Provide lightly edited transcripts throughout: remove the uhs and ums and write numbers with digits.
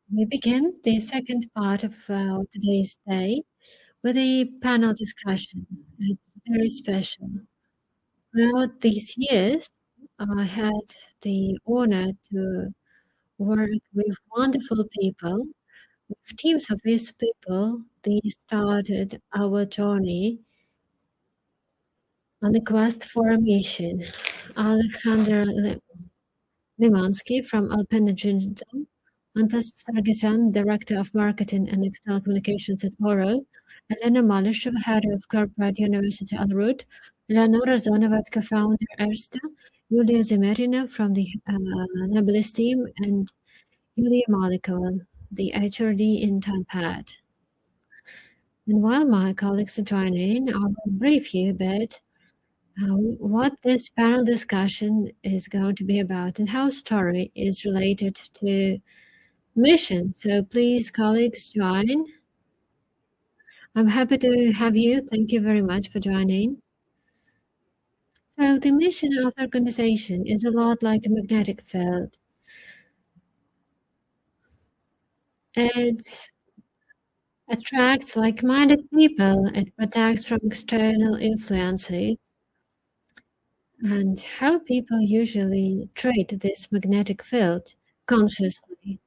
We begin the second part of today's day with a panel discussion. It's very special. Throughout these years, I had the honor to work with wonderful people. Teams of these people, they started our journey on the quest for a mission. Alexander Limanskiy from Alpina, Antas Sargsyan, Director of Marketing and External Communications at Oro, Elena Malyshev, Head of Corporate University Alrut, Eleonora Zonovat, Co-founder Erste, Yulia Zemerina from the Nebulis team, and Yulia Malikova, the HRD in Tanpad. And while my colleagues are joining, I will brief you a bit what this panel discussion is going to be about and how story is related to mission. So please, colleagues, join. I'm happy to have you. Thank you very much for joining. So the mission of the organization is a lot like a magnetic field. It attracts like-minded people. It protects from external influences. And how people usually treat this magnetic field consciously.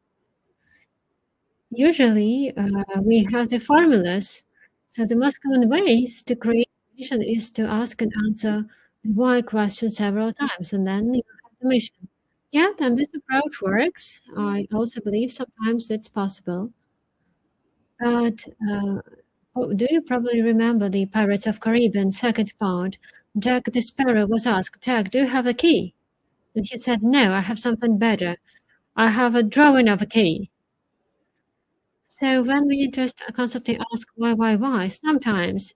Usually, we have the formulas. So the most common ways to create mission is to ask and answer the why question several times, and then you have the mission. Yeah, then this approach works. I also believe sometimes it's possible. But do you probably remember the Pirates of Caribbean second part? Jack the Sparrow was asked, Jack, do you have a key? And he said, no, I have something better. I have a drawing of a key. So when we just constantly ask why, sometimes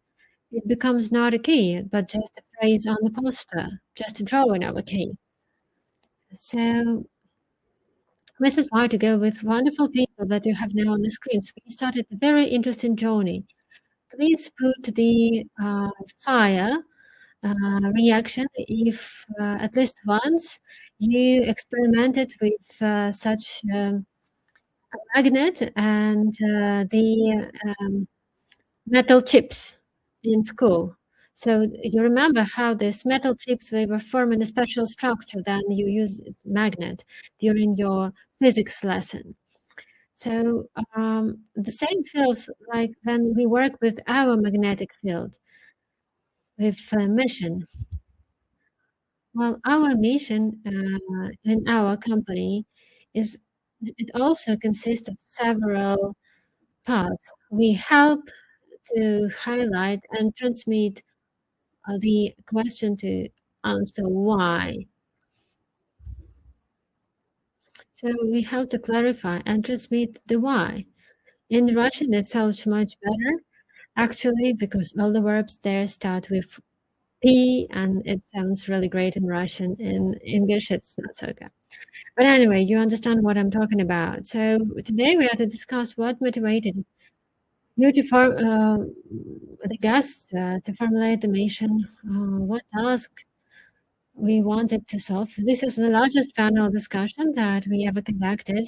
it becomes not a key, but just a phrase on the poster, just a drawing of a key. So this is why to go with wonderful people that you have now on the screen. So we started a very interesting journey. Please put the fire reaction if at least once you experimented with such a magnet and the metal chips in school. So you remember how these metal chips, they were forming a special structure, then you use this magnet during your physics lesson. So the same feels like when we work with our magnetic field, with mission. Well, our mission in our company is, it also consists of several parts. We help to highlight and transmit the question to answer why. So we have to clarify and transmit the why. In Russian, it sounds much better, actually, because all the verbs there start with P, and it sounds really great in Russian. In English, it's not so good. But anyway, you understand what I'm talking about. So today we are to discuss what motivated you to the guests to formulate the mission, what task we wanted to solve. This is the largest panel discussion that we ever conducted.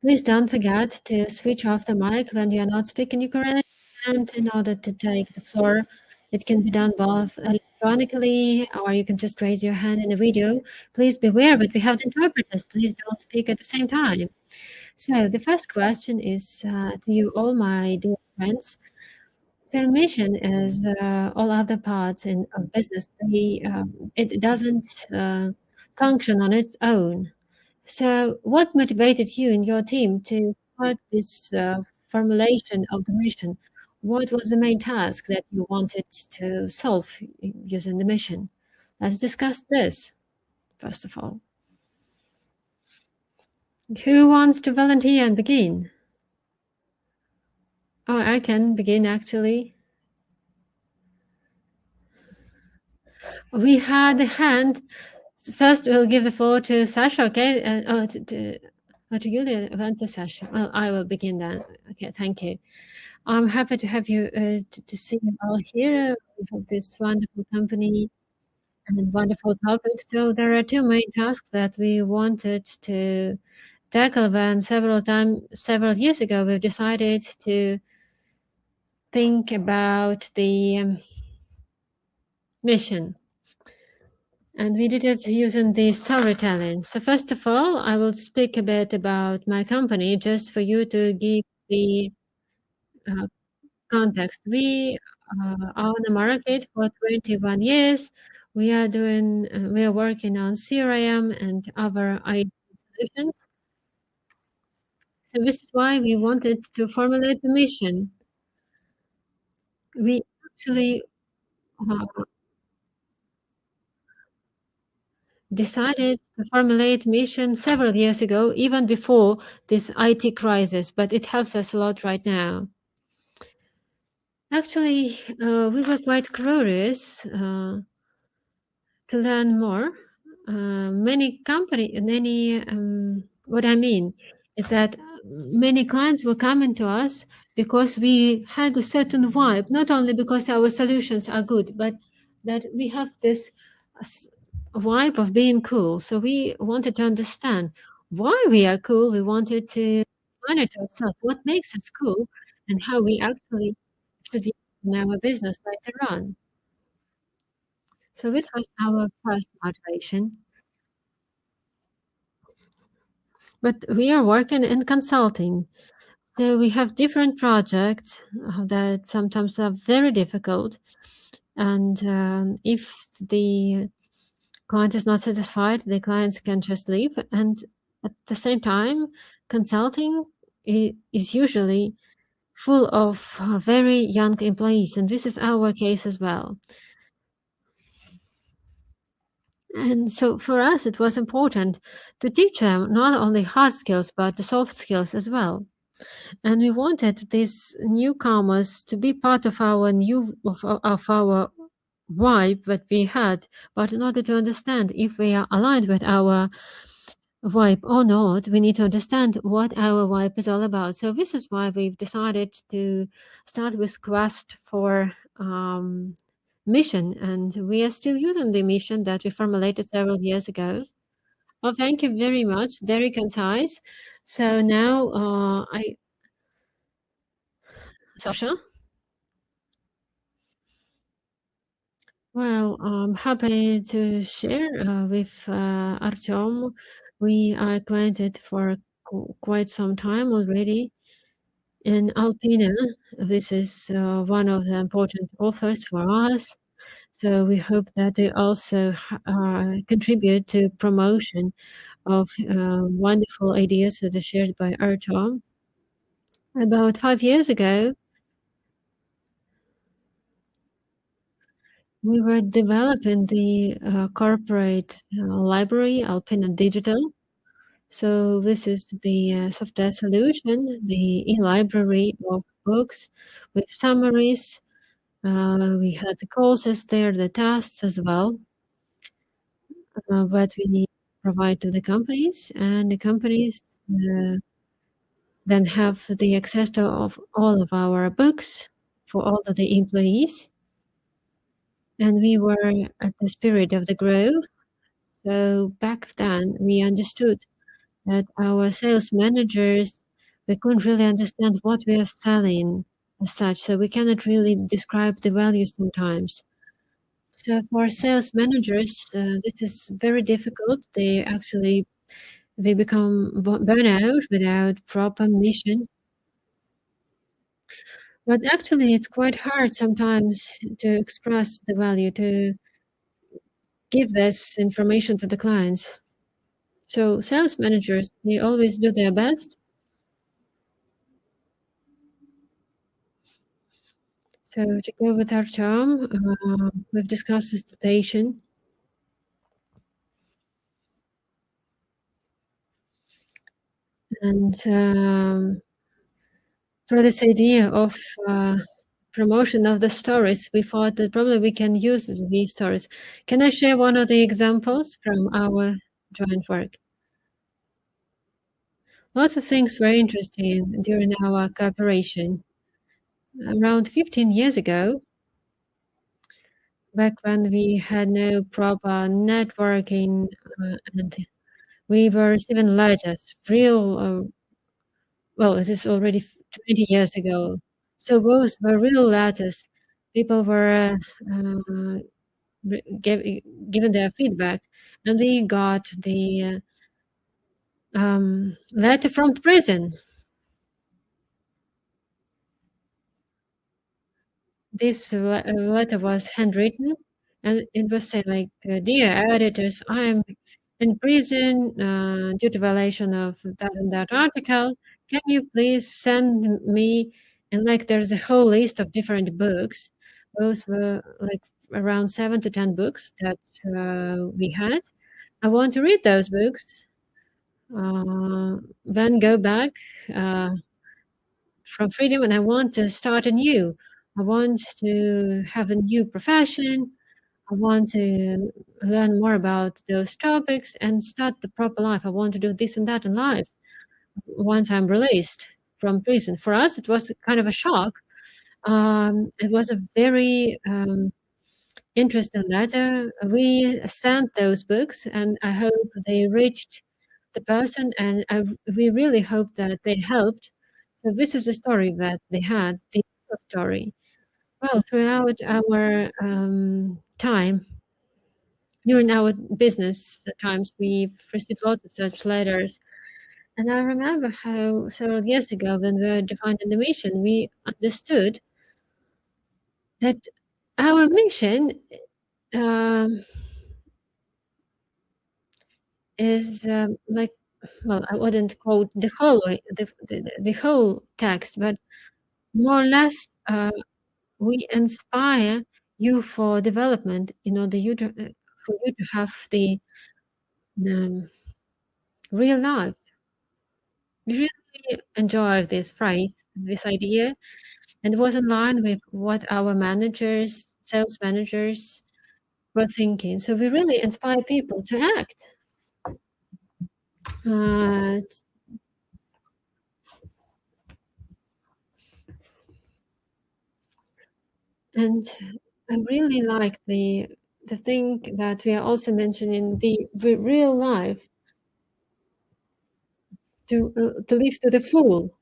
Please don't forget to switch off the mic when you are not speaking Ukrainian, and in order to take the floor, it can be done both electronically, or you can just raise your hand in the video. Please beware, but we have the interpreters. Please don't speak at the same time. So the first question is to you all, my dear friends. Their mission is all other parts of business. It doesn't function on its own. So what motivated you and your team to start this formulation of the mission? What was the main task that you wanted to solve using the mission? Let's discuss this, first of all. Who wants to volunteer and begin? Oh, I can begin, actually. We had a hand. First, we'll give the floor to Sasha, okay? To Yulia, then to Sasha. Well, I will begin then. Okay, thank you. I'm happy to have you, to see you all here. We have this wonderful company. and wonderful topic. So there are two main tasks that we wanted to tackle when several years ago, we decided to think about the mission. And we did it using the storytelling. So first of all, I will speak a bit about my company just for you to give the uh, context. We are on the market for 21 years. We are working on CRM and other IT solutions. So this is why we wanted to formulate the mission. We actually decided to formulate mission several years ago, even before this IT crisis, but it helps us a lot right now. Actually, we were quite curious to learn more. What I mean is that many clients were coming to us because we had a certain vibe, not only because our solutions are good, but that we have this vibe of being cool. So we wanted to understand why we are cool. We wanted to find it ourselves, what makes us cool, and how we actually should use it in our business later on. So this was our first motivation. But we are working in consulting. So we have different projects that sometimes are very difficult. And if the client is not satisfied, the clients can just leave. And at the same time, consulting is usually full of very young employees. And this is our case as well. And so for us, it was important to teach them not only hard skills, but the soft skills as well. And we wanted these newcomers to be part of our vibe that we had. But in order to understand if we are aligned with our vibe or not, we need to understand what our vibe is all about. So this is why we've decided to start with quest for mission, and we are still using the mission that we formulated several years ago. Well, thank you very much, very concise. So now Sasha. Well, I'm happy to share with Artyom. We are acquainted for quite some time already. In Alpina, this is one of the important authors for us. So we hope that they also contribute to promotion of wonderful ideas that are shared by Artyom. About 5 years ago, we were developing the corporate library, Alpina Digital. So this is the software solution, the e-library of books with summaries. We had the courses there, the tasks as well, that we provide to the companies, and the companies then have the access to of all of our books for all of the employees. And we were at the spirit of the growth. So back then, we understood that our sales managers, we couldn't really understand what we are selling as such, so we cannot really describe the value sometimes. So for sales managers, this is very difficult. They become burnout without proper mission. But actually, it's quite hard sometimes to express the value, to give this information to the clients. So sales managers, they always do their best. So to go with our term, we've discussed the station. And for this idea of promotion of the stories, we thought that probably we can use these stories. Can I share one of the examples from our joint work? Lots of things were interesting during our cooperation. Around 15 years ago, back when we had no proper networking, and we were receiving letters, real, well, this is already 20 years ago. So those were real letters. People were given their feedback, and we got the letter from the prison. This letter was handwritten, and it was saying like, "Dear editors, I am in prison due to violation of that and that article. Can you please send me?" And like, there's a whole list of different books. Those were like around 7 to 10 books that we had. I want to read those books. Then go back. From freedom, and I want to start anew. I want to have a new profession. I want to learn more about those topics and start the proper life. I want to do this and that in life once I'm released from prison. For us, it was kind of a shock. It was a very interesting letter. We sent those books, and I hope they reached the person, and we really hope that they helped. So this is the story that they had, the story. Well, throughout our time, during our business at times, we've received lots of such letters. And I remember how several years ago, when we were defining the mission, we understood that our mission um, is like, well, I wouldn't quote the whole the whole text, but more or less, we inspire you for development in order for you to have the um, real life. We really enjoy this phrase, this idea, and it was in line with what our managers, sales managers, were thinking. So we really inspire people to act. Uh, and I really like the thing that we are also mentioning, the real life, to live to the full.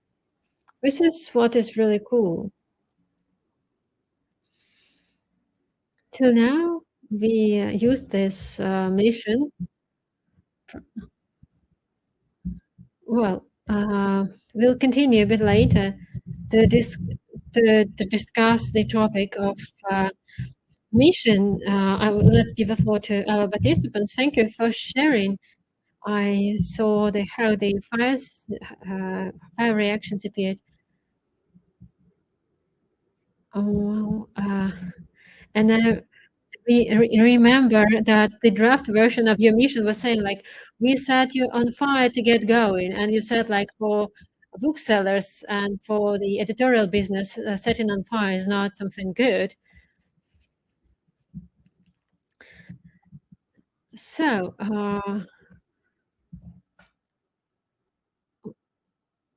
This is what is really cool. Till now, we use this mission. Well, we'll continue a bit later to, to discuss the topic of mission. Let's give the floor to our participants. Thank you for sharing. I saw how the fire reactions appeared. Oh, and we remember that the draft version of your mission was saying like, we set you on fire to get going, and you said like, for booksellers and for the editorial business, setting on fire is not something good. So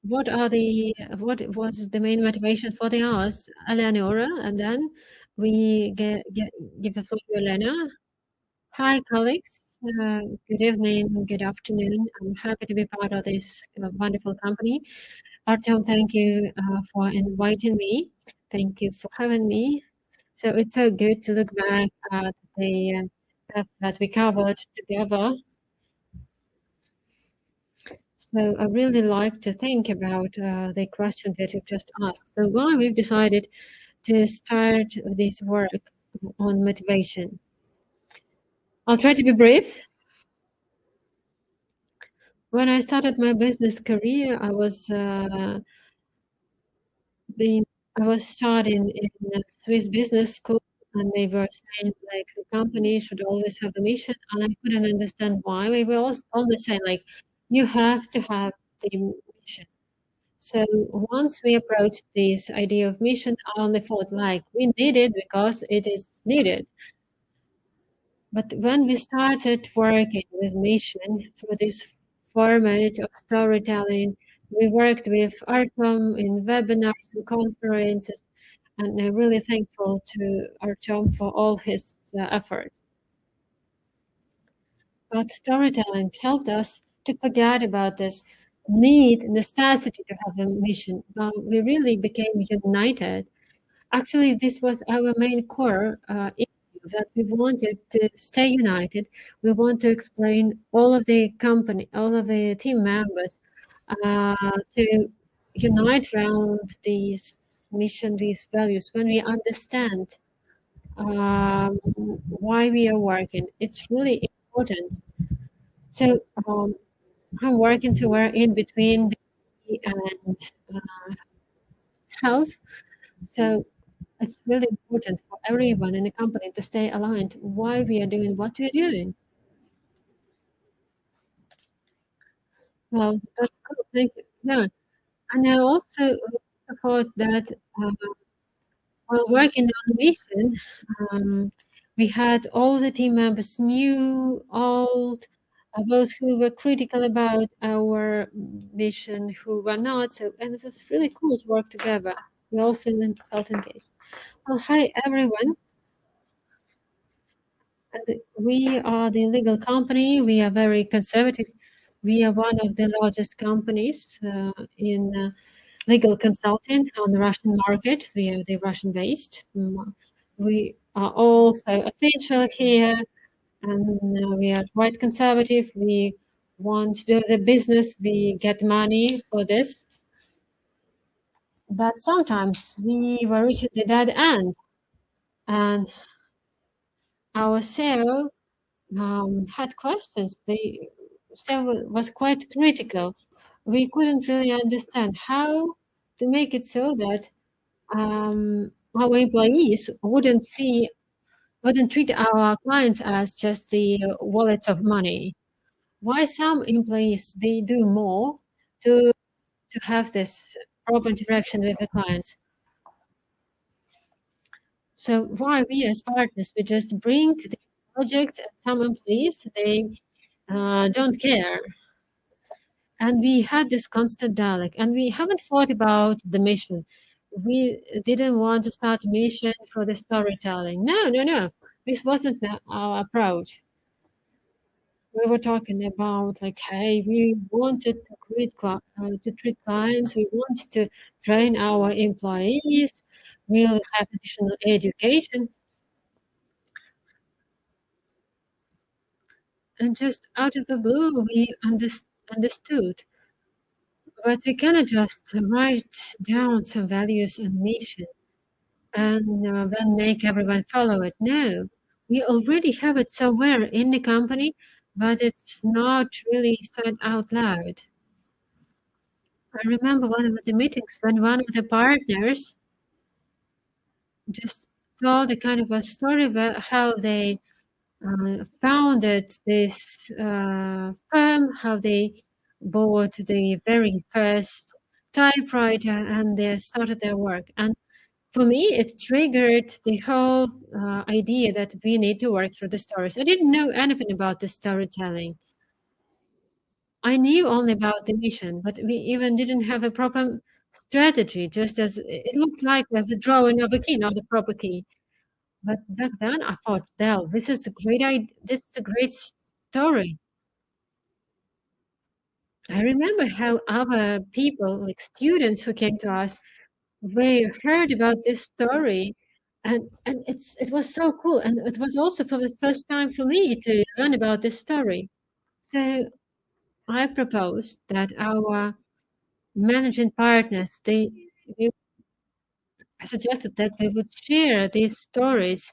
what was the main motivation for the hours, Eleonora? And then we give the floor to Elena. Hi, colleagues. Good evening, good afternoon. I'm happy to be part of this wonderful company. Artyom, thank you for inviting me. Thank you for having me. So it's so good to look back at the stuff that we covered together. So I really like to think about the question that you just asked. So why we've decided to start this work on motivation. I'll try to be brief. When I started my business career, I was starting in a Swiss business school, and they were saying like the company should always have a mission, and I couldn't understand why. They were always saying like, you have to have the mission. So once we approached this idea of mission, I only thought like, we need it because it is needed. But when we started working with mission for this format of storytelling, we worked with Artem in webinars and conferences. and I'm really thankful to Artyom for all his efforts. But storytelling helped us to forget about this necessity to have a mission. We really became united. Actually, this was our main core issue, that we wanted to stay united. We want to explain all of the company, all of the team members, to unite around these mission, these values. When we understand why we are working, it's really important. So I'm working somewhere in between the and health. So it's really important for everyone in the company to stay aligned why we are doing what we are doing. Well, that's cool. Thank you. Yeah. And I also thought that while working on the mission, um, we had all the team members, new, old, those who were critical about our mission, who were not. So, and it was really cool to work together. We all felt engaged. Well, hi everyone. And we are the legal company. We are very conservative. We are one of the largest companies in legal consulting on the Russian market. We are the Russian-based. We are also official here, and we are quite conservative. We want to do the business. We get money for this, but sometimes we were reaching the dead end, and our CEO had questions. The CEO was quite critical. We couldn't really understand how to make it so that our employees wouldn't treat our clients as just the wallet of money. Why some employees they do more to have this proper interaction with the clients. So why we as partners we just bring the projects and some employees they don't care. And we had this constant dialogue, and we haven't thought about the mission. We didn't want to start a mission for the storytelling. No, no, no. This wasn't our approach. We were talking about like, hey, we wanted to treat clients. We want to train our employees. We'll have additional education, and just out of the blue, we understood. But we cannot just write down some values and mission and then make everyone follow it. No, we already have it somewhere in the company, but it's not really said out loud. I remember one of the meetings when one of the partners just told a kind of a story about how they founded this firm, how they bought the very first typewriter and they started their work. And for me, it triggered the whole idea that we need to work through the stories. I didn't know anything about the storytelling. I knew only about the mission, but we even didn't have a proper strategy, just as it looked like as a drawing of a key, not a proper key. But back then I thought, Dell, this is a great idea. This is a great story. I remember how other people, like students who came to us, they heard about this story and it was so cool. And it was also for the first time for me to learn about this story. So I proposed that our managing partners, I suggested that we would share these stories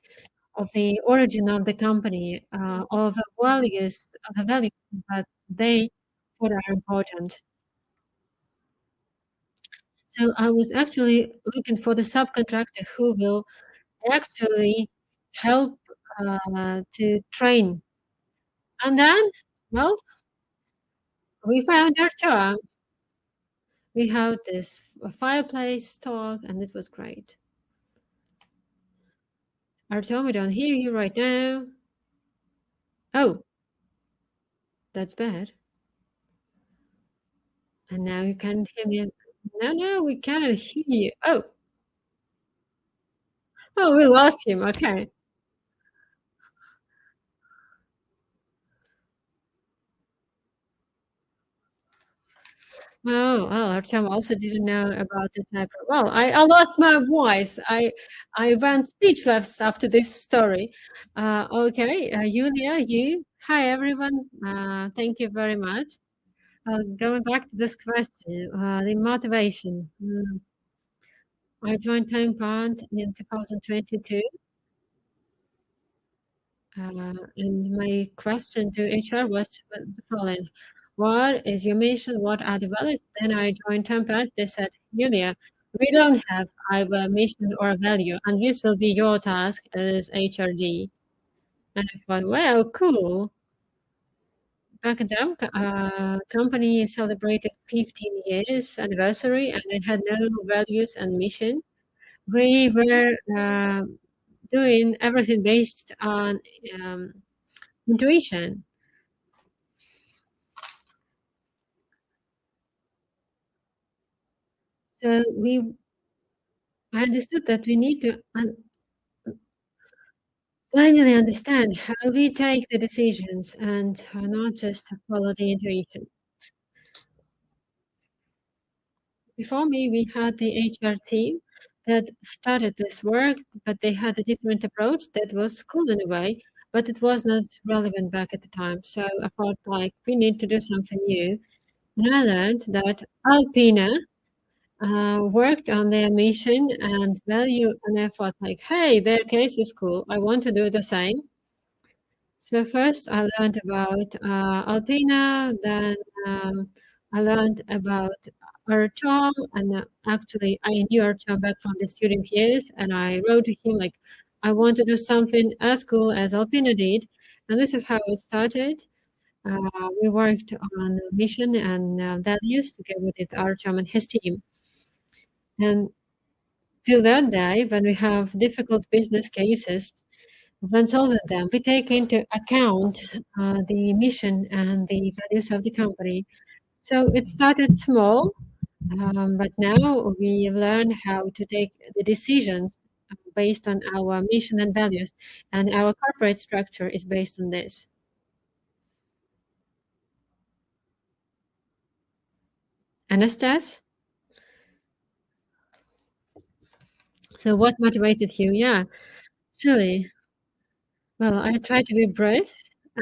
of the origin of the company, of the values that they thought are important. So I was actually looking for the subcontractor who will actually help to train. And then, well, we found our term. We had this fireplace talk, and it was great. Artyom, I don't hear you right now. Oh, that's bad. And now you can't hear me. No, no, we cannot hear you. Oh, Oh, we lost him. Okay. Oh, well, Artyom also didn't know about the type of. Well, I lost my voice. I went speechless after this story. Okay, Yulia, you. Hi, everyone. Thank you very much. Going back to this question, the motivation. I joined Time Bond in 2022, and my question to HR was the following: What is your mission? What are the values? Then I joined Time Bond. They said, Julia, we don't have either a mission or a value, and this will be your task as HRD. And I thought, well, cool. Back then, company celebrated 15 years anniversary, and it had no values and mission. We were doing everything based on um, intuition. So I understood that we need to finally understand how we take the decisions and not just follow the intuition. Before me, we had the HR team that started this work, but they had a different approach that was cool in a way, but it was not relevant back at the time. So I thought like we need to do something new. And I learned that Alpina worked on their mission and value, and I thought like, hey, their case is cool. I want to do the same. So first I learned about Alpina, then I learned about Artyom, and actually I knew Artyom back from the student years, and I wrote to him like, I want to do something as cool as Alpina did, and this is how it started. We worked on mission and values together with Artyom and his team. And till that day, when we have difficult business cases, when solving them, we take into account the mission and the values of the company. So it started small, but now we learn how to take the decisions based on our mission and values, and our corporate structure is based on this. Anastas, so what motivated you? Yeah, surely. Well, I try to be brave.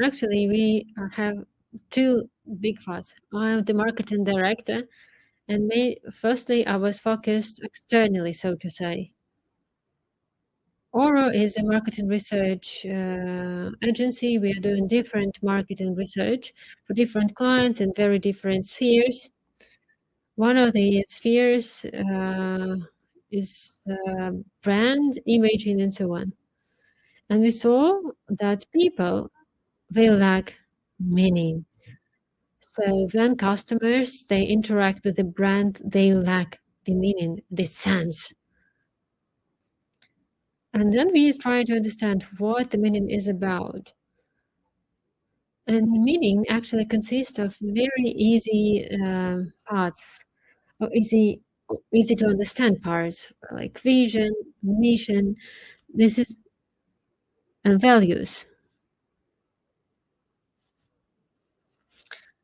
Actually, we have two big thoughts. I'm the marketing director, and firstly, I was focused externally, so to say. Oro is a marketing research agency. We are doing different marketing research for different clients in very different spheres. One of the spheres is brand, imaging, and so on. And we saw that people, they lack meaning. So when customers, they interact with the brand, they lack the meaning, the sense. And then we try to understand what the meaning is about. And the meaning actually consists of very easy parts, or easy to understand parts, like vision, mission, this is and values.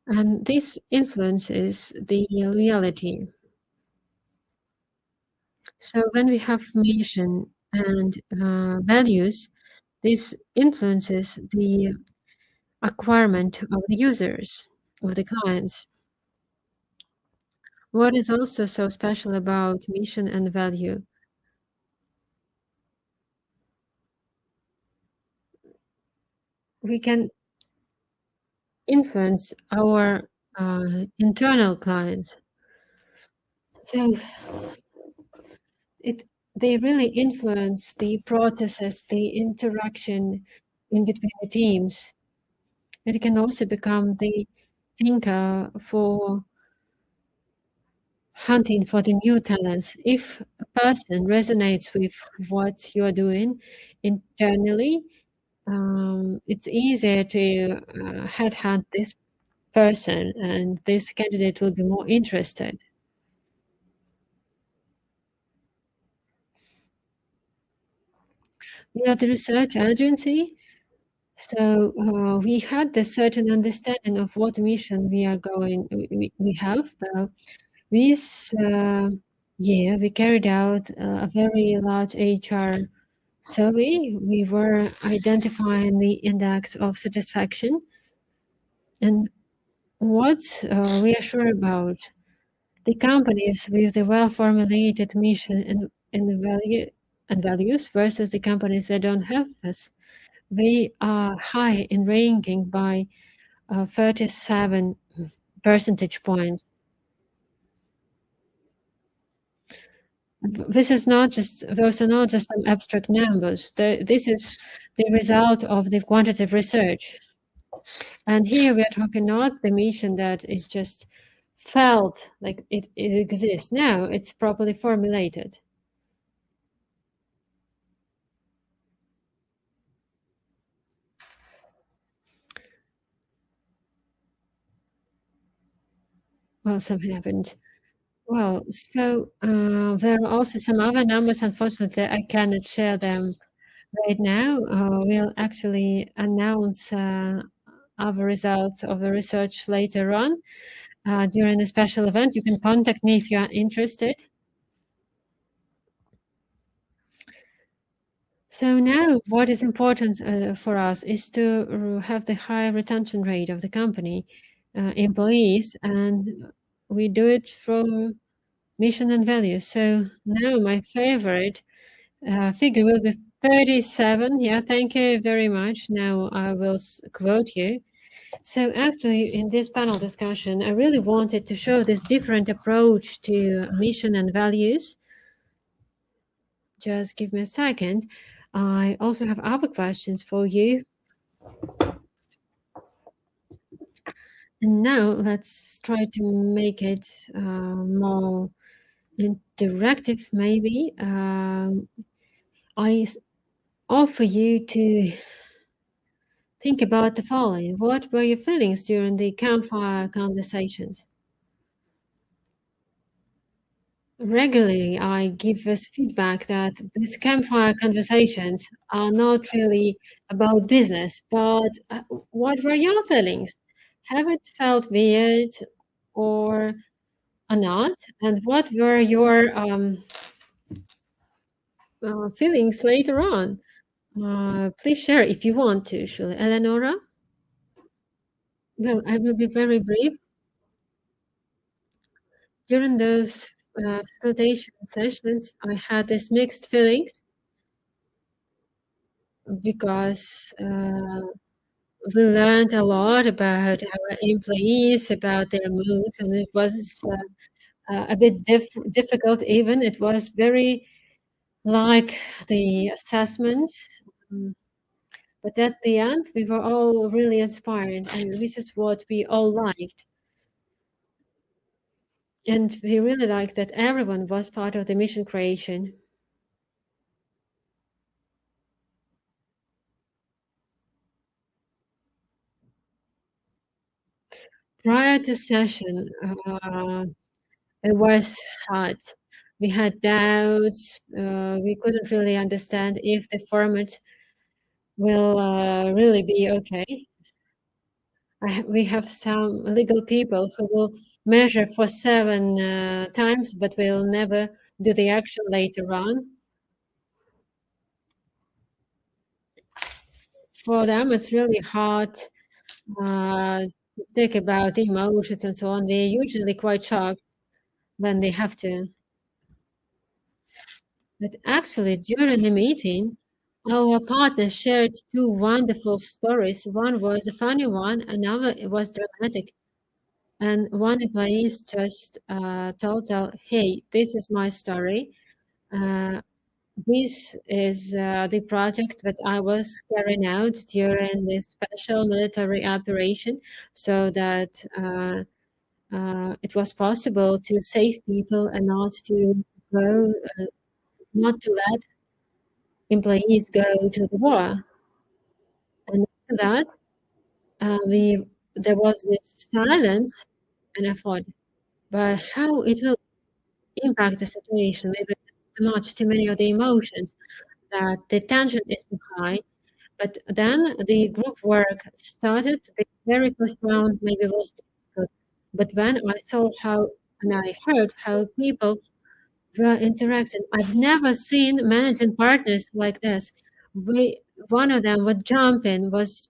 And this influences the reality. So when we have mission and values, this influences the acquirement of the users, of the clients. What is also so special about mission and value? We can influence our internal clients. So it they really influence the processes, the interaction in between the teams. It can also become the anchor for hunting for the new talents. If a person resonates with what you are doing internally, it's easier to headhunt this person, and this candidate will be more interested. We are the research agency, so we had this certain understanding of what mission we are going. We have. This year, we carried out a very large HR survey. We were identifying the index of satisfaction, and what we are sure about the companies with the well-formulated mission and values versus the companies that don't have this. They are high in ranking by 37 percentage points. This is not just those are not just some abstract numbers. This is the result of the quantitative research. And here we are talking not the mission that is just felt like it exists. No, it's properly formulated. Well, something happened. Well, so there are also some other numbers. Unfortunately, I cannot share them right now. We'll actually announce other results of the research later on during a special event. You can contact me if you are interested. So now what is important for us is to have the high retention rate of the company employees, and we do it from mission and values. So now my favorite figure will be 37. Yeah, thank you very much. Now I will quote you. So actually, in this panel discussion, I really wanted to show this different approach to mission and values. Just give me a second. I also have other questions for you. And now let's try to make it more interactive, maybe. I offer you to think about the following. What were your feelings during the campfire conversations? Regularly, I give us feedback that these campfire conversations are not really about business, but what were your feelings? Have it felt weird or not? And what were your feelings later on? Please share if you want to, Shuli. Eleonora? Well, I will be very brief. During those facilitation sessions, I had this mixed feelings because we learned a lot about our employees, about their moods, and it was a bit difficult even. It was very like the assessment. But at the end, we were all really inspired, and this is what we all liked. And we really liked that everyone was part of the mission creation. Prior to session, it was hard. We had doubts. We couldn't really understand if the format will really be okay. We have some legal people who will measure for 7 times, but will never do the action later on. For them, it's really hard to think about emotions and so on. They're usually quite shocked when they have to. But actually, during the meeting, our partner shared two wonderful stories. One was a funny one, another was dramatic. And one employee just told, hey, this is my story. This is the project that I was carrying out during this special military operation so that it was possible to save people and not to go, not to let employees go to the war. And after that, there was this silence, and I thought, but how it will impact the situation, maybe too much, too many of the emotions. that the tension is too high. But then the group work started. The very first round maybe was difficult. But when I saw how and I heard how people were interacting, I've never seen managing partners like this. We, one of them would jump in, was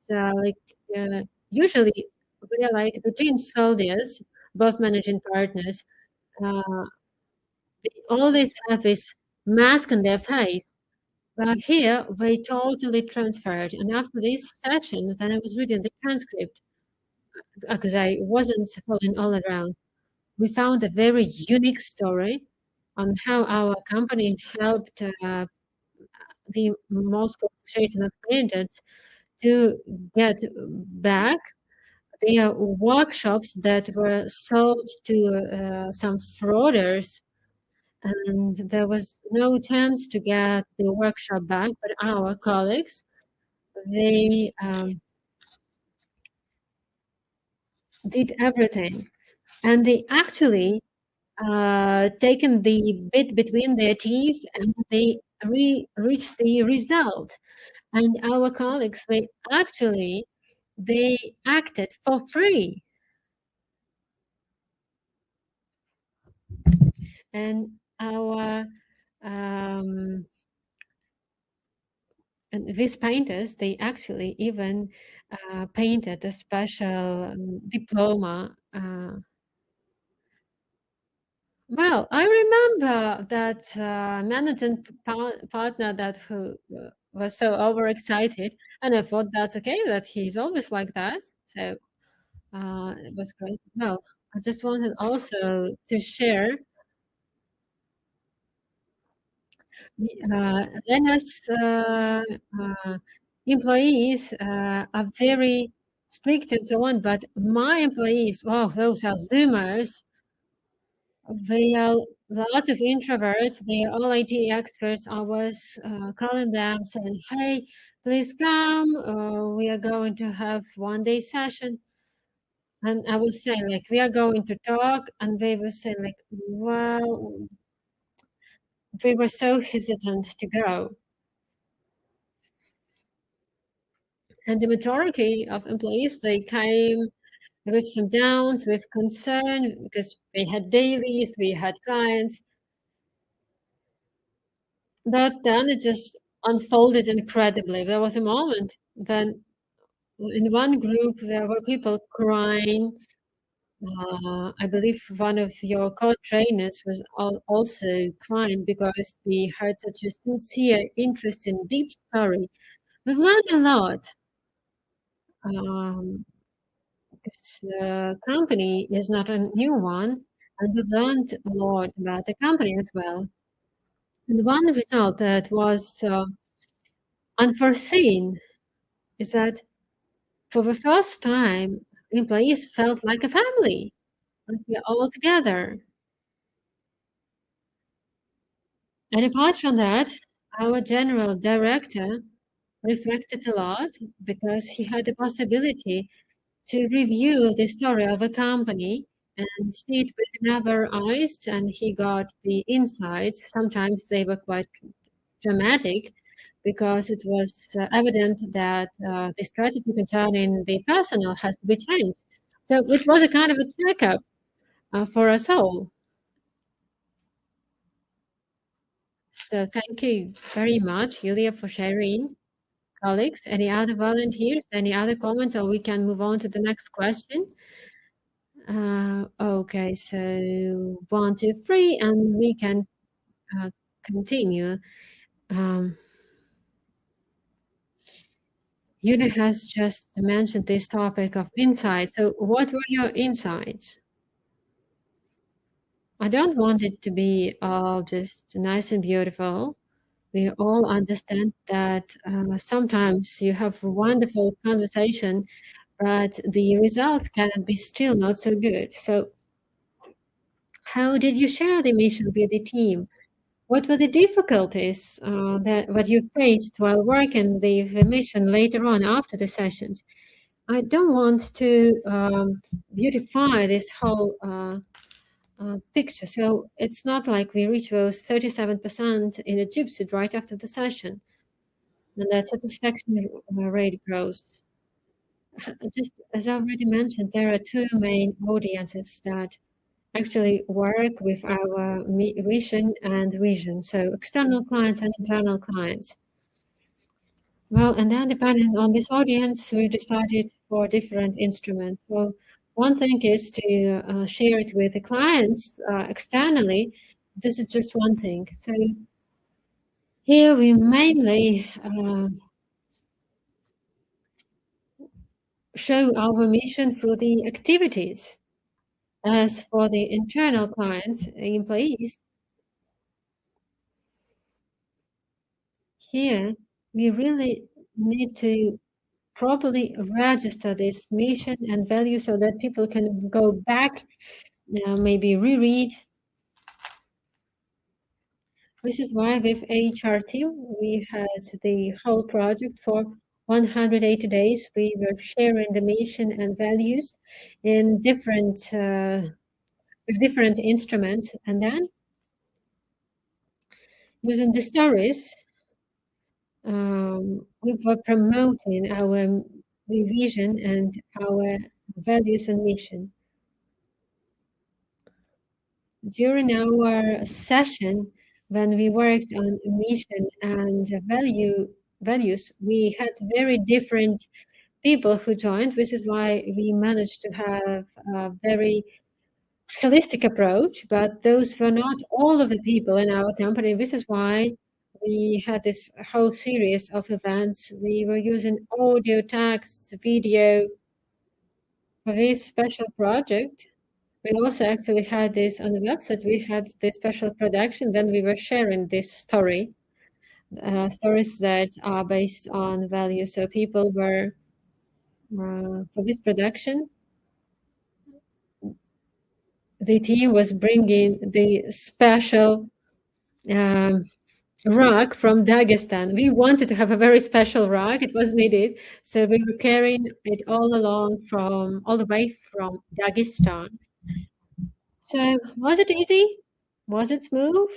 usually we're like the team soldiers, both managing partners. Uh, they always have this mask on their face. But here we totally transferred. And after this session, then I was reading the transcript because I wasn't following all around. We found a very unique story on how our company helped the Moscow Association of Painters to get back their workshops that were sold to some frauders, and there was no chance to get the workshop back. But our colleagues, they did everything, and they actually taken the bit between their teeth, and they reached the result. And our colleagues, they acted for free. And our and these painters, they actually even painted a special diploma. Well, I remember that managing partner that who was so overexcited, and I thought that's okay, that he's always like that. So it was great. Well, I just wanted also to share. Lena's employees are very strict and so on, but my employees, oh, those are Zoomers. They are lots of introverts. They are all IT experts. I was calling them saying, "Hey, please come. We are going to have one-day session." And I was saying, like, we are going to talk, and they were saying, like, well, they were so hesitant to go. And the majority of employees, they came with some downs, with concern, because we had dailies, we had clients. But then it just unfolded incredibly. There was a moment when in one group there were people crying. I believe one of your co-trainers was also crying because they had such a sincere interest in deep story. We've learned a lot. This company is not a new one, and we've learned a lot about the company as well. And one result that was unforeseen is that for the first time, employees felt like a family, like we're all together. And apart from that, our general director reflected a lot because he had the possibility to review the story of a company and see it with another eyes, and he got the insights. Sometimes they were quite dramatic because it was evident that the strategy concerning the personnel has to be changed. So it was a kind of a checkup for us all. So thank you very much, Julia, for sharing. Colleagues, any other volunteers, any other comments, or we can move on to the next question? Okay, so 1, 2, 3, and we can continue. Julia has just mentioned this topic of insights. So what were your insights? I don't want it to be all just nice and beautiful. We all understand that sometimes you have a wonderful conversation, but the results cannot be still not so good. So how did you share the mission with the team? What were the difficulties what you faced while working the mission later on after the sessions? I don't want to beautify this whole picture. So it's not like we reach those 37% in a gypsy right after the session. and that satisfaction rate grows. Just as I already mentioned, there are two main audiences that actually work with our vision and vision. So external clients and internal clients. Well, and then depending on this audience, we decided for different instruments. So one thing is to share it with the clients externally. This is just one thing. So here we mainly show our mission through the activities. As for the internal clients, employees, here we really need to properly register this mission and value so that people can go back, maybe reread. This is why with HRT, we had the whole project for 180 days. We were sharing the mission and values in different, with different instruments. And then using the stories, we were promoting our vision and our values and mission. During our session, when we worked on mission and values, we had very different people who joined. This is why we managed to have a very holistic approach, but those were not all of the people in our company. This is why we had this whole series of events. We were using audio, text, video for this special project. We also actually had this on the website. We had this special production. Then we were sharing this story, stories that are based on values. So people were, for this production, the team was bringing the special rug from Dagestan. We wanted to have a very special rug. It was needed. So we were carrying it all the way from Dagestan. So was it easy? Was it smooth?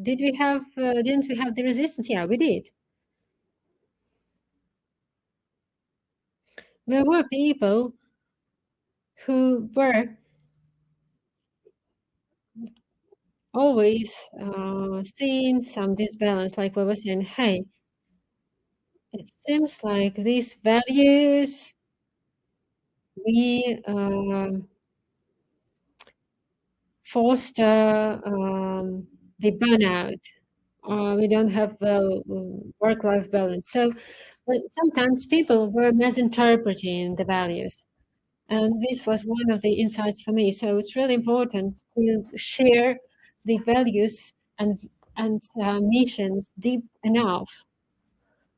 Didn't we have the resistance? Yeah, we did. There were people who were always seeing some disbalance, like we were saying, hey, it seems like these values, we foster the burnout. We don't have work-life balance. So but sometimes people were misinterpreting the values. And this was one of the insights for me. So it's really important to share the values and missions deep enough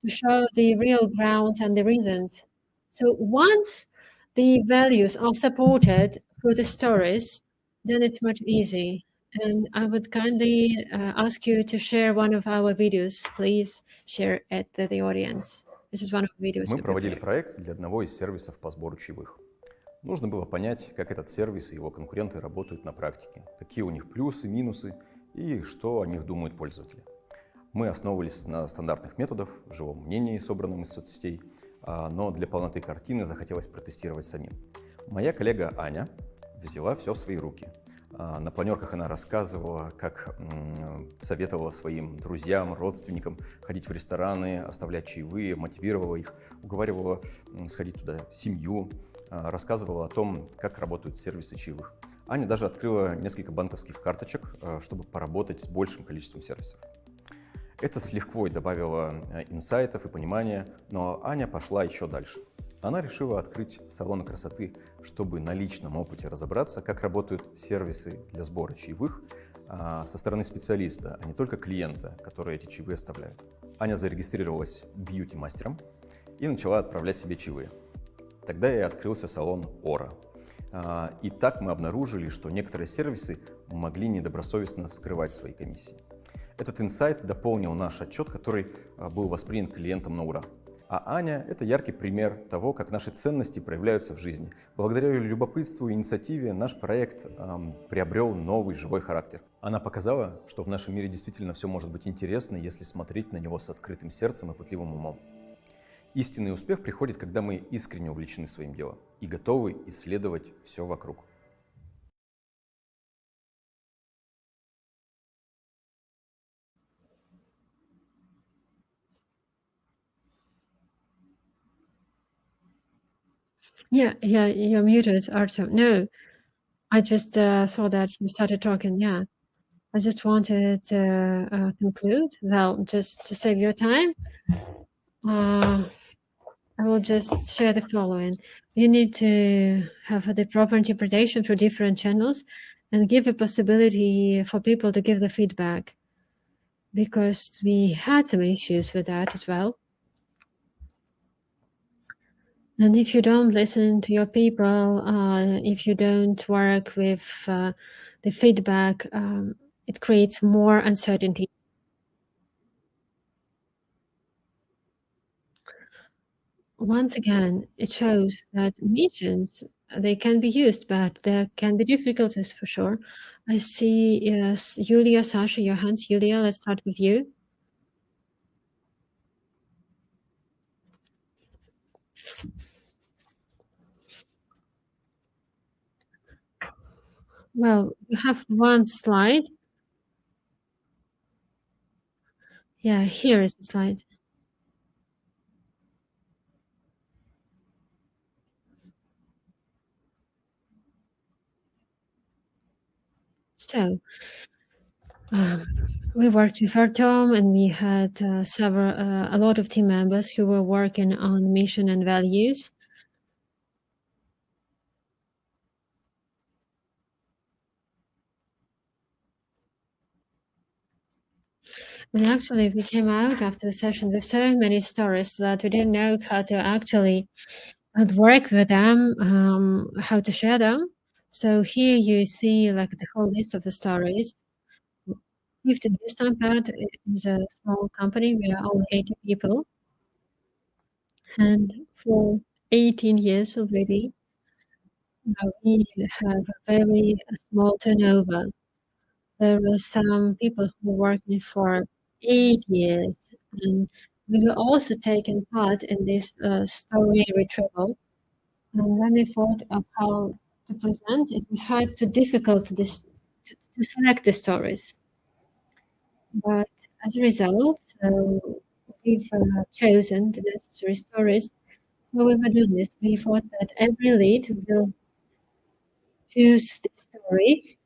to show the real grounds and the reasons. So once the values are supported through the stories, then it's much easier. And I would kindly ask you to share one of our videos. Please share it to the audience. This is one of the videos. Мы проводили проект для одного из сервисов по сбору чаевых. Нужно было понять, как этот сервис и его конкуренты работают на практике, какие у них плюсы, минусы и что о них думают пользователи. Мы основывались на стандартных методах, живом мнении, собранном из соцсетей, но для полноты картины захотелось протестировать самим. Моя коллега Аня взяла все в свои руки. На планерках она рассказывала, как советовала своим друзьям, родственникам ходить в рестораны, оставлять чаевые, мотивировала их, уговаривала сходить туда семью, рассказывала о том, как работают сервисы чаевых. Аня даже открыла несколько банковских карточек, чтобы поработать с большим количеством сервисов. Это с лихвой добавило инсайтов и понимания, но Аня пошла еще дальше. Она решила открыть салон красоты, чтобы на личном опыте разобраться, как работают сервисы для сбора чаевых со стороны специалиста, а не только клиента, который эти чаевые оставляет. Аня зарегистрировалась бьюти-мастером и начала отправлять себе чаевые. Тогда и открылся салон Ора. И так мы обнаружили, что некоторые сервисы могли недобросовестно скрывать свои комиссии. Этот инсайт дополнил наш отчет, который был воспринят клиентом на ура. А Аня – это яркий пример того, как наши ценности проявляются в жизни. Благодаря ее любопытству и инициативе наш проект приобрел новый живой характер. Она показала, что в нашем мире действительно все может быть интересно, если смотреть на него с открытым сердцем и пытливым умом. Истинный успех приходит, когда мы искренне увлечены своим делом и готовы исследовать все вокруг. Yeah, yeah, you're muted, Artem. No, I just saw that you started talking. Yeah, I just wanted to conclude. Well, just to save your time, I will just share the following. You need to have the proper interpretation for different channels and give a possibility for people to give the feedback, because we had some issues with that as well. And if you don't listen to your people, if you don't work with the feedback, it creates more uncertainty. Once again, it shows that missions, they can be used, but there can be difficulties for sure. I see, yes, Yulia, Sasha, your hands. Yulia, let's start with you. Well, you have one slide. Yeah, here is the slide. So, we worked with Tom, and we had a lot of team members who were working on mission and values. And actually, we came out after the session with so many stories that we didn't know how to actually work with them, how to share them. So here you see like the whole list of the stories. 50 this time pad is a small company. We are only 80 people. And for 18 years already, we have a very small turnover. There were some people who were working for 8 years, and we were also taking part in this story retrieval. And when we thought of how to present, it was hard to difficult to select the stories. But as a result, we've chosen the necessary stories. When we were doing this, we thought that every lead will choose the story.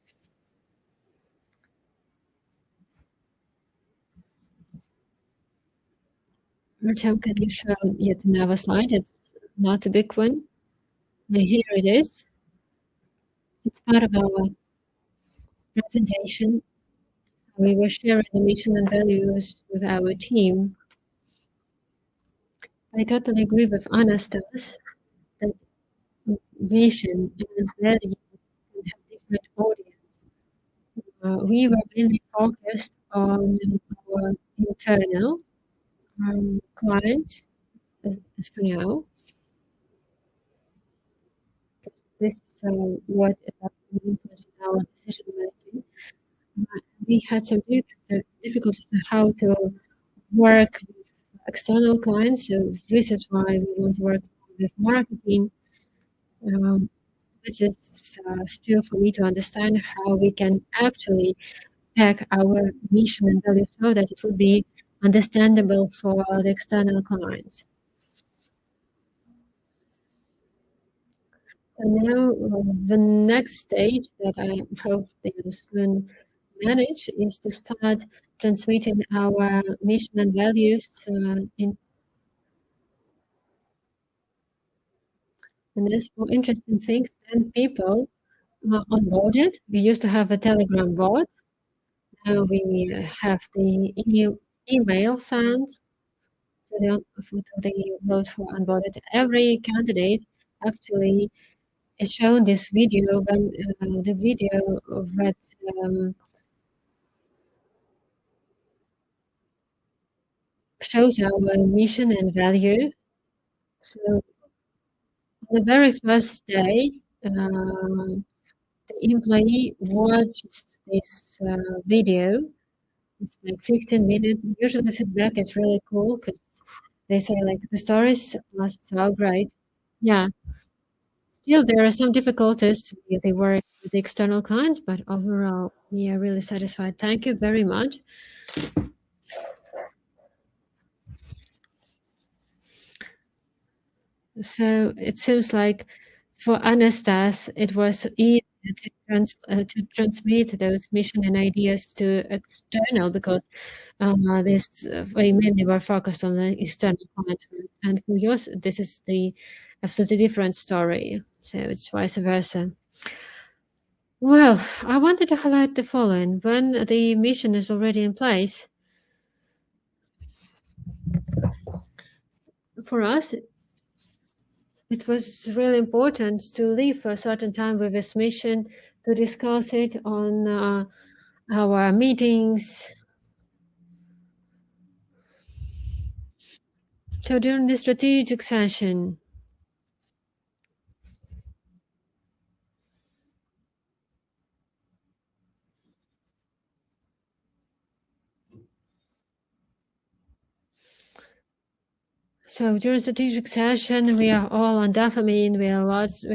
Artem, can you show yet another slide? It's not a big one. Here it is. It's part of our presentation. We were sharing the mission and values with our team. I totally agree with Anastas that vision and value can have different audience. We were mainly focused on our internal clients as for now. This is what influenced our decision making. We had some difficulties on how to work with external clients, so this is why we want to work with marketing. This is still for me to understand how we can actually pack our mission and value so that it would be understandable for the external clients. So now the next stage that I hope they will soon manage is to start transmitting our mission and values in. And as for interesting things, then people onboarded. We used to have a Telegram bot. Now we have the email sent to those who are onboarded. Every candidate actually is shown this video when the video that shows our mission and value. So on the very first day, the employee watches this video. It's like 15 minutes. Usually the feedback is really cool because they say like the stories are so great. Yeah. Still, there are some difficulties because they work with external clients, but overall, we are really satisfied. Thank you very much. So it seems like for Anastas, it was easier to transmit those mission and ideas to external because this they mainly were focused on the external clients. And for yours, this is the absolutely different story. So it's vice versa. Well, I wanted to highlight the following. When the mission is already in place, for us, it was really important to leave for a certain time with this mission to discuss it on our meetings. So during the strategic session, so during strategic session, we are all on dopamine. We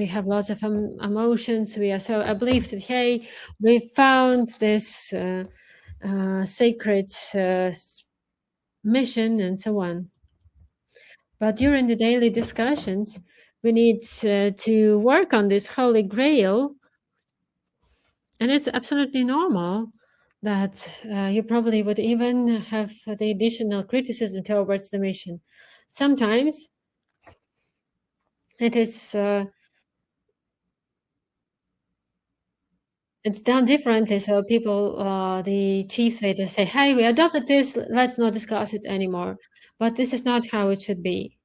have lots of emotions. We are so uplifted. That hey, we found this sacred mission and so on. But during the daily discussions, we need to work on this holy grail, and it's absolutely normal that you probably would even have the additional criticism towards the mission. Sometimes it is it's done differently. So people, the chiefs, they just say, "Hey, we adopted this. Let's not discuss it anymore." But this is not how it should be.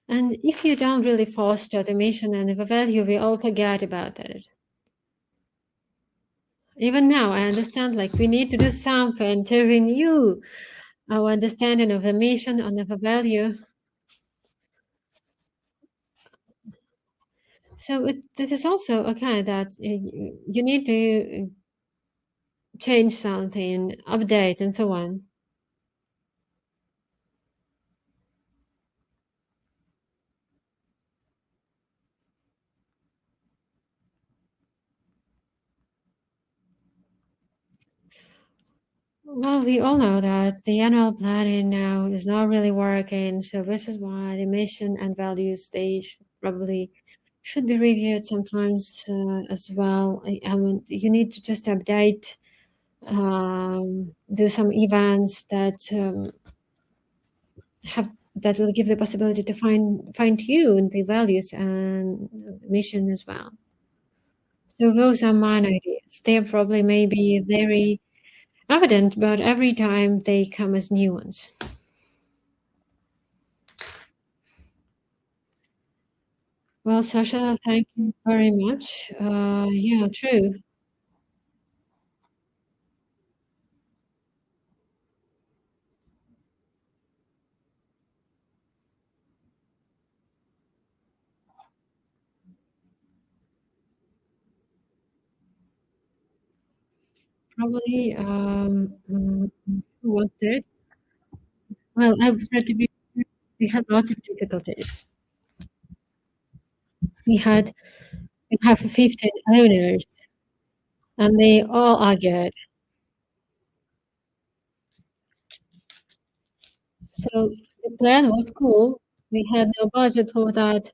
And if you don't really foster the mission and the value, we all forget about it. Even now, I understand like we need to do something to renew our understanding of the mission and of the value. So this is also okay that you need to change something, update, and so on. Well, we all know that the annual planning now is not really working. So this is why the mission and value stage probably should be reviewed sometimes as well. I mean, you need to just update, do some events that that will give the possibility to fine tune the values and mission as well. So those are mine ideas. They probably may be very evident, but every time they come as new ones. Well, Sasha, thank you very much. Yeah, true. Probably, who was it? Well, I would say to be, we had lots of difficulties. We had we have 15 owners, and they all argued. So the plan was cool. We had no budget for that,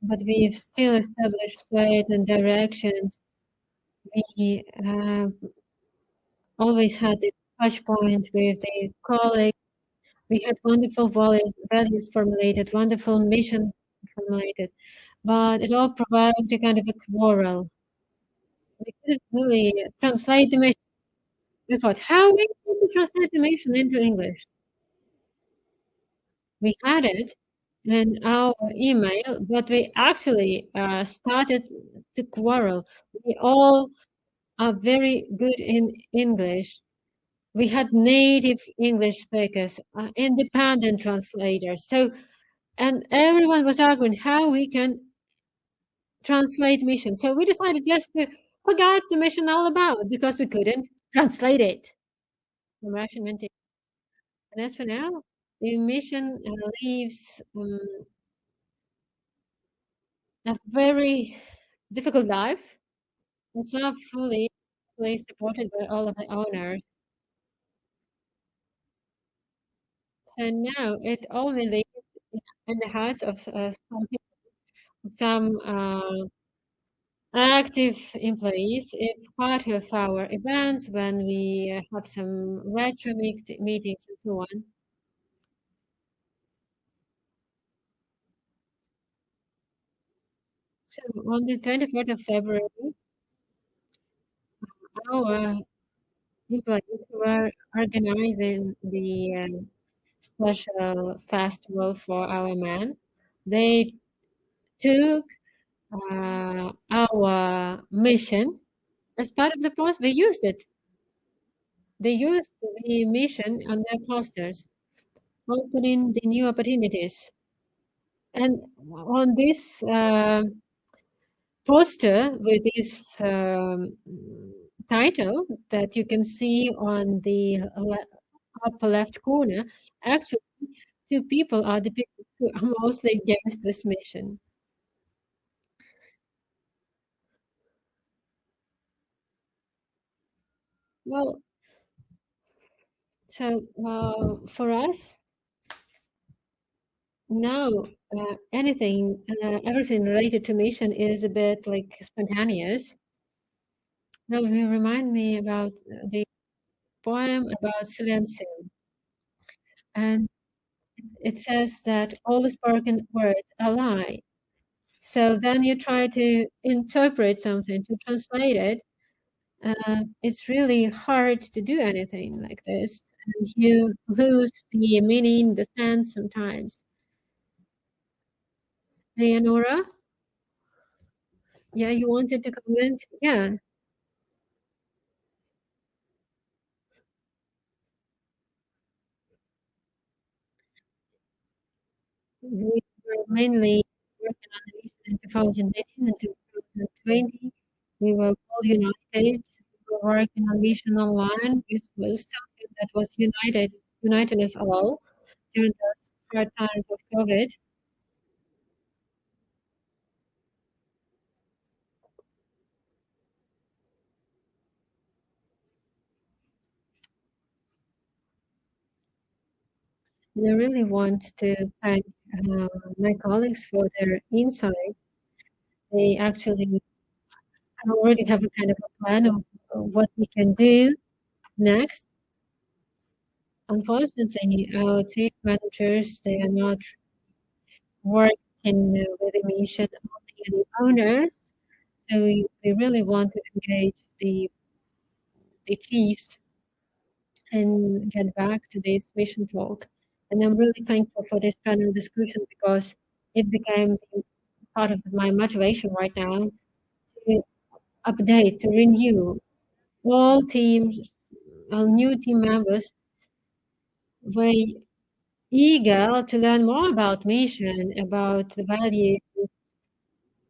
but we've still established ways and directions. We always had this touch point with the colleagues. We had wonderful values formulated, wonderful mission formulated, but it all provoked a kind of a quarrel. We couldn't really translate the mission. We thought, how we going to translate the mission into English? We had it in our email, but we actually started to quarrel. We all are very good in English. We had native English speakers, independent translators. So, and everyone was arguing how we can translate mission. So we decided just to forget the mission all about because we couldn't translate it from Russian into. And as for now, the mission leaves a very difficult life. It's not fully supported by all of the owners. So now it only lives in the hearts of some active employees. It's part of our events when we have some retro meetings and so on. So on the 24th of February, our employees were organizing the special festival for our men. They took our mission as part of the post. They used it. They used the mission on their posters, opening the new opportunities. And on this poster with this title that you can see on the upper left corner, actually, two people are depicted who are mostly against this mission. Well, so for us now, everything related to mission is a bit like spontaneous. That will remind me about the poem about silencing, and it says that all the spoken words are lie. So then you try to interpret something, to translate it. It's really hard to do anything like this, and you lose the meaning, the sense sometimes. Leonora, yeah, you wanted to comment? Yeah, we were mainly working on the mission in 2018 and 2020. We were all united. We were working on mission online, which was something that was united us all during those hard times of COVID. And I really want to thank my colleagues for their insights. They actually already have a kind of a plan of what we can do next. Unfortunately, our team managers, they are not working with the mission only the owners. So we really want to engage the chiefs and get back to this mission talk. And I'm really thankful for this panel discussion because it became part of my motivation right now to update, to renew all teams, all new team members were eager to learn more about mission, about the value,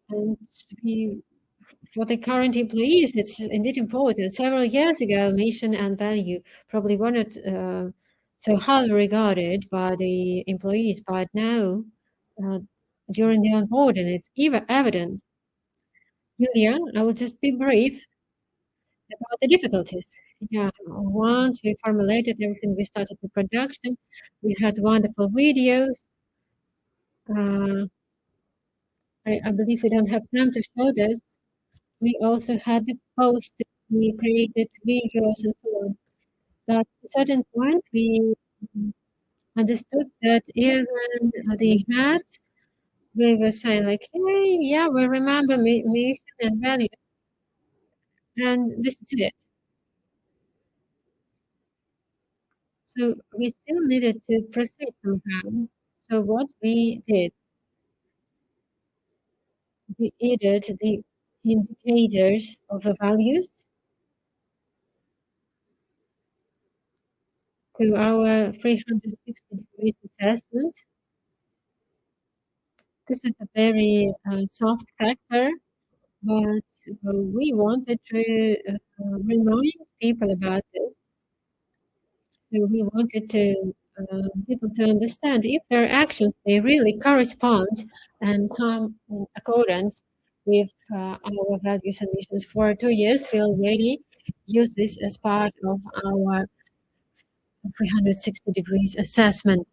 and for the current employees, it's indeed important. Several years ago, mission and value probably were not so highly regarded by the employees, but now, uh, during the onboarding, it's even evident. Julia, I will just be brief about the difficulties. Yeah, once we formulated everything, we started the production. We had wonderful videos. Uh, I believe we don't have time to show this. We also had the post, we created visuals and so on. But at a certain point, we understood that even the hats, we were saying like, hey, yeah, we remember mission and value, and this is it. So we still needed to proceed somehow. So what we did, we added the indicators of the values to our 360 degrees assessment. This is a very soft factor, but we wanted to remind people about this. So we wanted to people to understand if their actions they really correspond and come in accordance with our values and missions. For 2 years, we already use this as part of our 360 degrees assessment.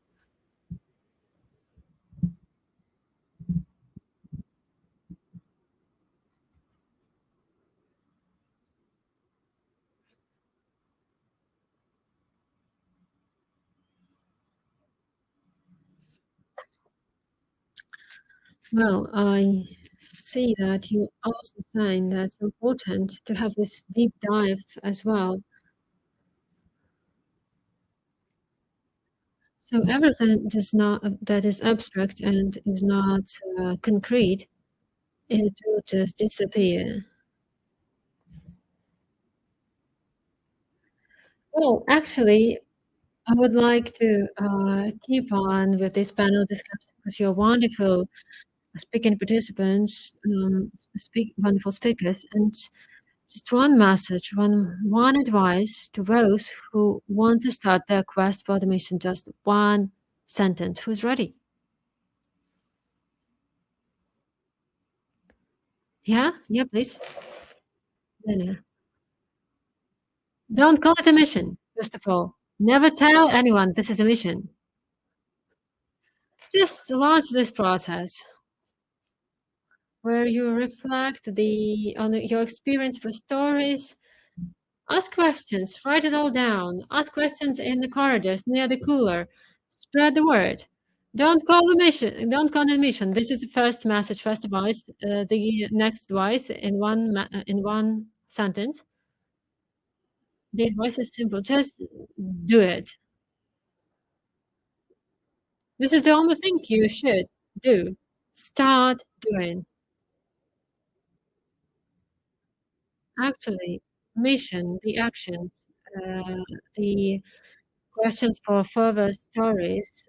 Well, I see that you also saying that it's important to have this deep dive as well. So everything that is abstract and is not concrete, it will just disappear. Well, actually, I would like to keep on with this panel discussion because you're wonderful speaking participants, wonderful speakers, and just one message, one advice to those who want to start their quest for the mission. Just one sentence. Who's ready? Yeah, please. Lena. Don't call it a mission, first of all. Never tell anyone this is a mission. Just launch this process where you reflect on your experience for stories. Ask questions, write it all down. Ask questions in the corridors near the cooler. Spread the word. Don't call the mission. Don't call it a mission. This is the first message, first advice. The next advice in one sentence. The advice is simple. Just do it. This is the only thing you should do. Start doing. Actually, mission, the actions, the questions for further stories.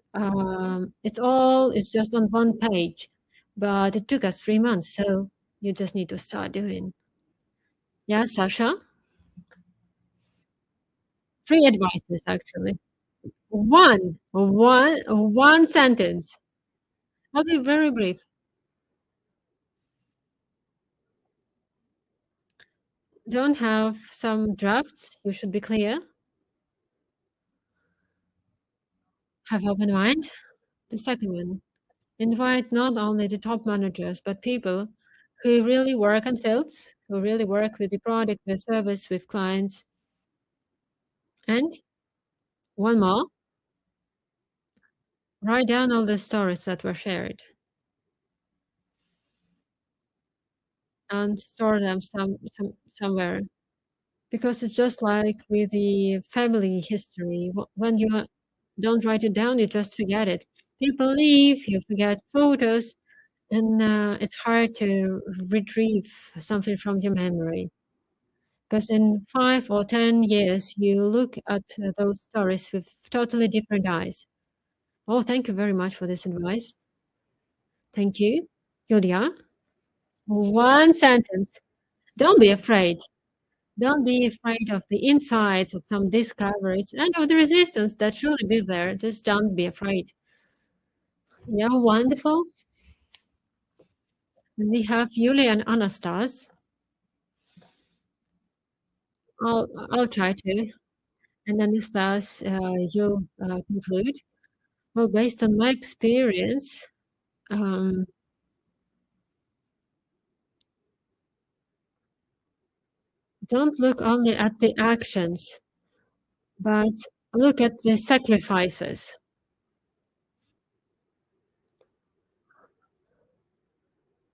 It's just on one page, but it took us 3 months, so you just need to start doing. Yeah, Sasha? 3 advices, actually. One sentence. I'll be very brief. Don't have some drafts. You should be clear. Have open mind. The second one, invite not only the top managers, but people who really work on fields, who really work with the product, the service, with clients. And one more, write down all the stories that were shared and store them somewhere. Because it's just like with the family history. When you don't write it down, you just forget it. People leave, you forget photos, and it's hard to retrieve something from your memory. Because in 5 or 10 years, you look at those stories with totally different eyes. Oh, thank you very much for this advice. Thank you. Julia, one sentence. Don't be afraid. Don't be afraid of the insights of some discoveries and of the resistance that should be there. Just don't be afraid. Yeah, wonderful. And we have Yulia and Anastas. I'll try to. And Anastas, you'll conclude. Well, based on my experience, don't look only at the actions, but look at the sacrifices.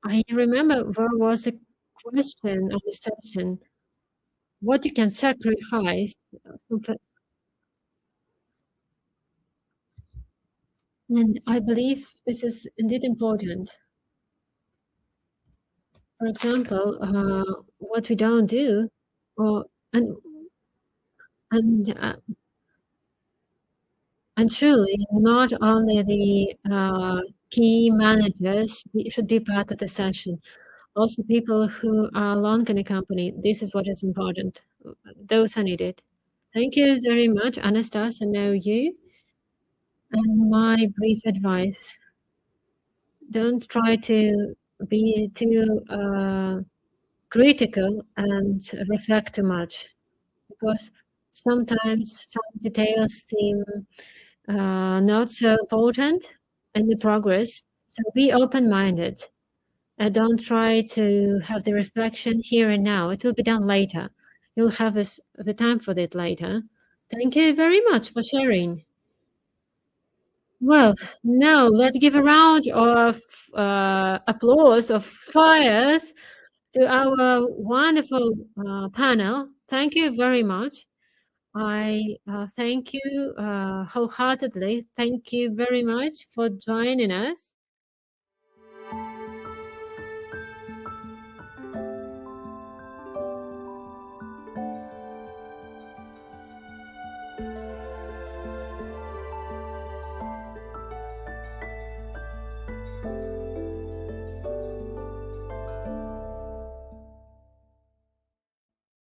I remember there was a question on the session, what you can sacrifice. And I believe this is indeed important. For example, what we don't do, or and And truly, not only the key managers should be part of the session, also people who are long in a company. This is what is important. Those are needed. Thank you very much, Anastasia. Now you. And my brief advice: don't try to be too critical and reflect too much, because sometimes some details seem not so important in the progress. So be open-minded and don't try to have the reflection here and now. It will be done later. You'll have the time for it later. Thank you very much for sharing. Well, now let's give a round of applause, of fires, to our wonderful panel. Thank you very much. I thank you wholeheartedly. Thank you very much for joining us.